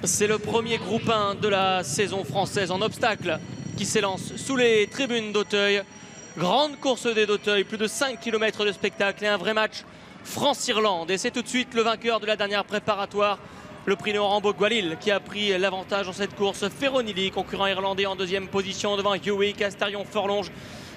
C'est le premier groupe 1 de la saison française en obstacle qui s'élance sous les tribunes d'Auteuil. Grande course des d'Auteuil, plus de 5 km de spectacle et un vrai match France-Irlande. Et c'est tout de suite le vainqueur de la dernière préparatoire, le prix Laurent Bogualil, qui a pris l'avantage dans cette course. Ferronilli, concurrent irlandais en deuxième position devant Hewitt, Astarion, Forlonge,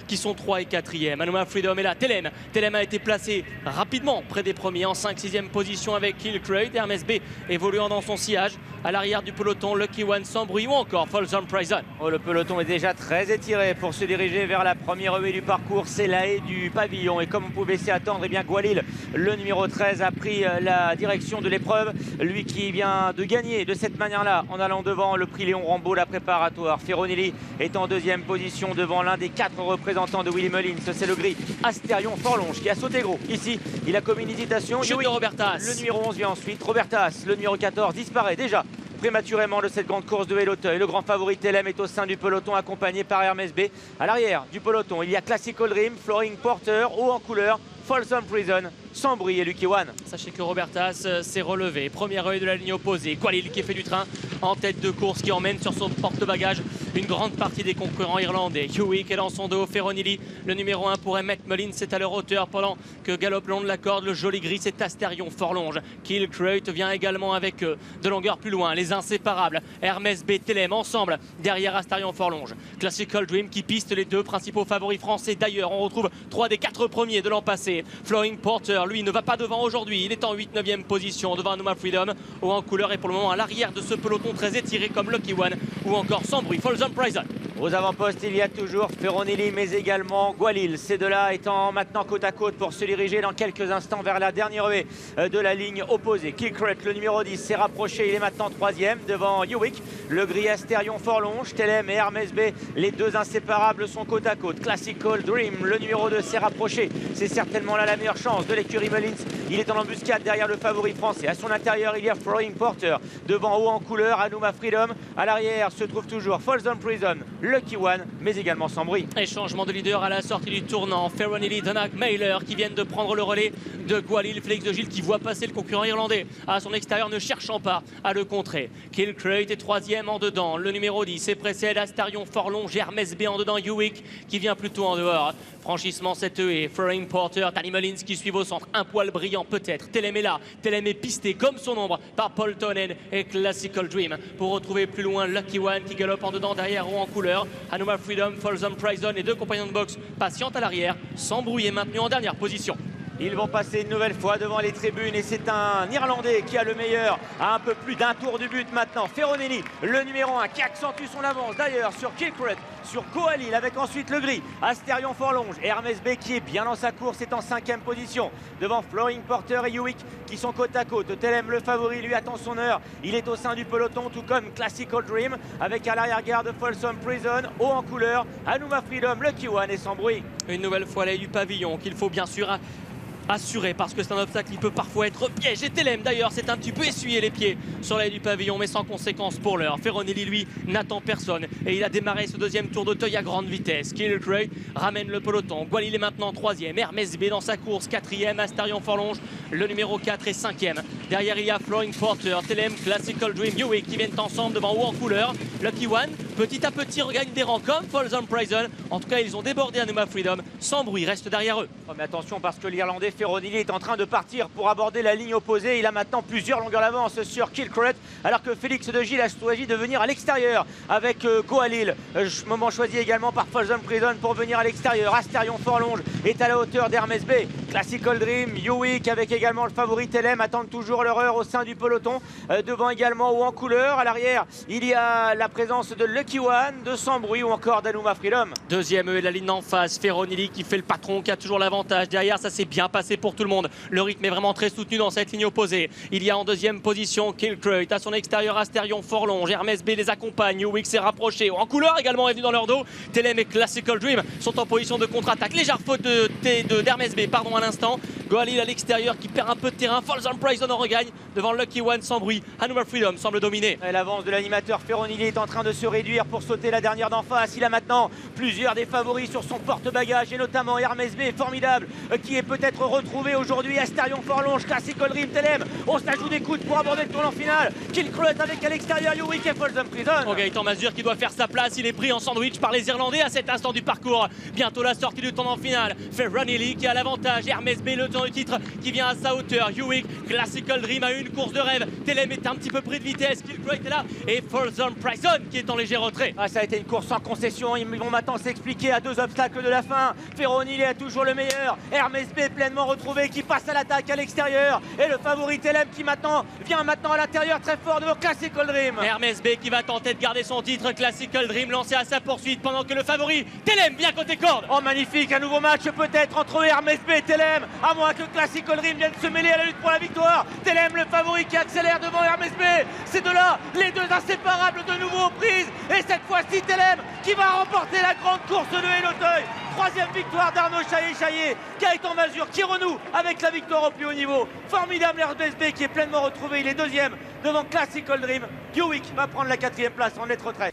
qui sont 3 et 4e. Anouma Freedom est là. Telem a été placé rapidement près des premiers en 5-6e position avec Kilcreate. Hermès B évoluant dans son sillage. À l'arrière du peloton, Lucky One sans bruit ou encore Folsom Prison. Oh, le peloton est déjà très étiré pour se diriger vers la première haie du parcours. C'est la haie du pavillon. Et comme on pouvait s'y attendre, eh bien Bogualil, le numéro 13, a pris la direction de l'épreuve. Lui qui vient de gagner de cette manière-là en allant devant le prix Léon Rambaud, la préparatoire. Ferronilli est en deuxième position devant l'un des 4 représentants de Willy Mullins. C'est le gris Astarion Forlonge qui a sauté gros. Ici, il a commis une hésitation. Chute de Robertas. Le numéro 11 vient ensuite. Robertas, le numéro 14, disparaît déjà prématurément de cette grande course de L'Auteuil. Le grand favori Telem est au sein du peloton, accompagné par Hermès B. À l'arrière du peloton, il y a Classical Dream, Flooring Porter, haut en couleur, Folsom Prison, sans bruit et Lucky One. Sachez que Robertas s'est relevé. Première œil de la ligne opposée. Bogualil qui fait du train en tête de course, qui emmène sur son porte-bagages une grande partie des concurrents irlandais. Hewitt est dans son dos. Ferronilli, le numéro 1 pour Emmett Mullins, c'est à leur hauteur pendant que galope long de la corde. Le joli gris, c'est Astarion Forlonge. Kilcreate vient également avec eux de longueur plus loin. Les inséparables, Hermès B, Telem ensemble derrière Astarion Forlonge. Classical Dream qui piste les 2 principaux favoris français. D'ailleurs, on retrouve 3 des 4 premiers de l'an passé. Flooring Porter, lui, ne va pas devant aujourd'hui. Il est en 8-9e position devant Anouma Freedom, haut en couleur et pour le moment à l'arrière de ce peloton très étiré comme Lucky One ou encore sans bruit Folsom Prison. Aux avant-postes, il y a toujours Ferronilli, mais également Bogualil. Ces deux-là étant maintenant côte à côte pour se diriger dans quelques instants vers la dernière haie de la ligne opposée. Kilcreate, le numéro 10, s'est rapproché. Il est maintenant 3e devant Hewitt. Le gris Astarion Forlonge, Telem et Hermès B, les 2 inséparables sont côte à côte. Classical Dream, le numéro 2, s'est rapproché. C'est certainement là la meilleure chance de l'écurie Mullins. Il est en embuscade derrière le favori français. À son intérieur, il y a Flooring Porter. Devant, haut en couleur, Anouma Freedom. À l'arrière se trouve toujours Folsom Prison, Lucky One, mais également sans bruit. Et changement de leader à la sortie du tournant. Ferronilli, Donag, Mailer qui viennent de prendre le relais de Bogualil. Félix de Gilles qui voit passer le concurrent irlandais à son extérieur, ne cherchant pas à le contrer. Kilcreate est 3e en dedans. Le numéro 10 et précède Astarion Forlonge, Hermès B en dedans, Hewitt qui vient plutôt en dehors. Franchissement cette haie, Flooring Porter, Tally Mullins qui suivent au centre. Un poil brillant peut-être. Telem est là. Telem est pisté comme son ombre par Paul Tonnen et Classical Dream. Pour retrouver plus loin Lucky One qui galope en dedans, derrière ou en couleur. Anouma Freedom, Folsom Prison et 2 compagnons de boxe patientent à l'arrière, sans bruit et maintenus en dernière position. Ils vont passer une nouvelle fois devant les tribunes et c'est un Irlandais qui a le meilleur à un peu plus d'un tour du but maintenant. Ferronilli, le numéro 1 qui accentue son avance d'ailleurs sur Kilcreate, sur Bogualil avec ensuite le gris Astarion Forlonge. Hermès B qui est bien dans sa course est en 5e position devant Flooring Porter et Hewitt qui sont côte à côte. Telem, le favori, lui attend son heure. Il est au sein du peloton tout comme Classical Dream avec à l'arrière-garde Folsom Prison, haut en couleur, Anouma Freedom, Lucky One et sans bruit. Une nouvelle fois l'œil du pavillon qu'il faut bien sûr assuré parce que c'est un obstacle qui peut parfois être piège. Et Telem d'ailleurs c'est un petit peu essuyé les pieds sur l'aile du pavillon mais sans conséquence pour l'heure. Ferronilli lui n'attend personne et il a démarré ce deuxième tour d'Auteuil à grande vitesse. Kilcreate ramène le peloton. Bogualil est maintenant 3e. Hermès B dans sa course 4e. Astarion Forlonge le numéro 4 et 5e. Derrière il y a Flooring Porter, Telem, Classical Dream, Hewitt qui viennent ensemble devant haut en couleur. Lucky One petit à petit regagne des rangs comme Folsom Prison. En tout cas ils ont débordé Anouma Freedom. Sans bruit reste derrière eux. Oh, mais attention parce que l'Irlandais Ferronilli est en train de partir pour aborder la ligne opposée. Il a maintenant plusieurs longueurs d'avance sur Kilcreate alors que Félix de Gilles a choisi de venir à l'extérieur avec Bogualil. Moment choisi également par Folsom Prison pour venir à l'extérieur. Astarion Forlonge est à la hauteur d'Hermès B. Classical Dream, Hewitt avec également le favori Telem attendent toujours leur heure au sein du peloton. Devant également ou en couleur. À l'arrière, il y a la présence de Lucky One, de Sans Bruit ou encore d'Anouma Freedom. Deuxième de la ligne en face, Ferronilli qui fait le patron, qui a toujours l'avantage. Derrière, ça s'est bien passé pour tout le monde. Le rythme est vraiment très soutenu dans cette ligne opposée. Il y a en deuxième position Kilcreate. À son extérieur, Astarion Forlonge. Hermès B les accompagne. Hewitt s'est rapproché. En couleur également est venu dans leur dos. Telem et Classical Dream sont en position de contre-attaque. Légère faute d'Hermès B, pardon, à l'instant. Goalil à l'extérieur qui perd un peu de terrain. Falls on Prison en regagne devant Lucky One sans bruit. Hannover Freedom semble dominer. Et l'avance de l'animateur Ferronilli est en train de se réduire pour sauter la dernière d'en face. Il a maintenant plusieurs des favoris sur son porte-bagages et notamment Hermès B, formidable, qui est peut-être retrouvé aujourd'hui. Astarion Forlonge, Classical Dream, Telem. On s'ajoute des coudes pour aborder le tournant final. Killcrut avec à l'extérieur Youick et Falls on Prison. Gaëtan Mazur qui doit faire sa place. Il est pris en sandwich par les Irlandais à cet instant du parcours. Bientôt la sortie du tournant final. Ferronilli qui a l'avantage. Hermès B, le temps du titre qui vient à sa hauteur. Youick, Classical Dream a une course de rêve. Telem est un petit peu pris de vitesse. Killcrut est là. Et Falls on Prison qui est en léger retrait. Ça a été une course sans concession. Ils vont maintenant s'expliquer à 2 obstacles de la fin. Ferronilli est toujours le meilleur. Hermès B pleinement retrouvé qui passe à l'attaque à l'extérieur. Et le favori Telem qui vient maintenant à l'intérieur très fort devant Classical Dream. Hermès B qui va tenter de garder son titre. Classical Dream lancé à sa poursuite pendant que le favori Telem vient côté corde. Oh magnifique, un nouveau match peut-être entre Hermès B et Telem, à moins que Classical Dream vienne se mêler à la lutte pour la victoire. Telem le favori qui accélère devant Hermès B. Ces deux-là, les deux inséparables de nouveau aux prises. Et cette fois-ci Telem qui va remporter la grande course de Haine-Auteuil. 3e victoire d'Arnaud Chaillet. Gaëtan Mazur qui renoue avec la victoire au plus haut niveau. Formidable Hermès B qui est pleinement retrouvé. Il est 2e devant Classical Dream. Youick va prendre la 4e place en net retrait.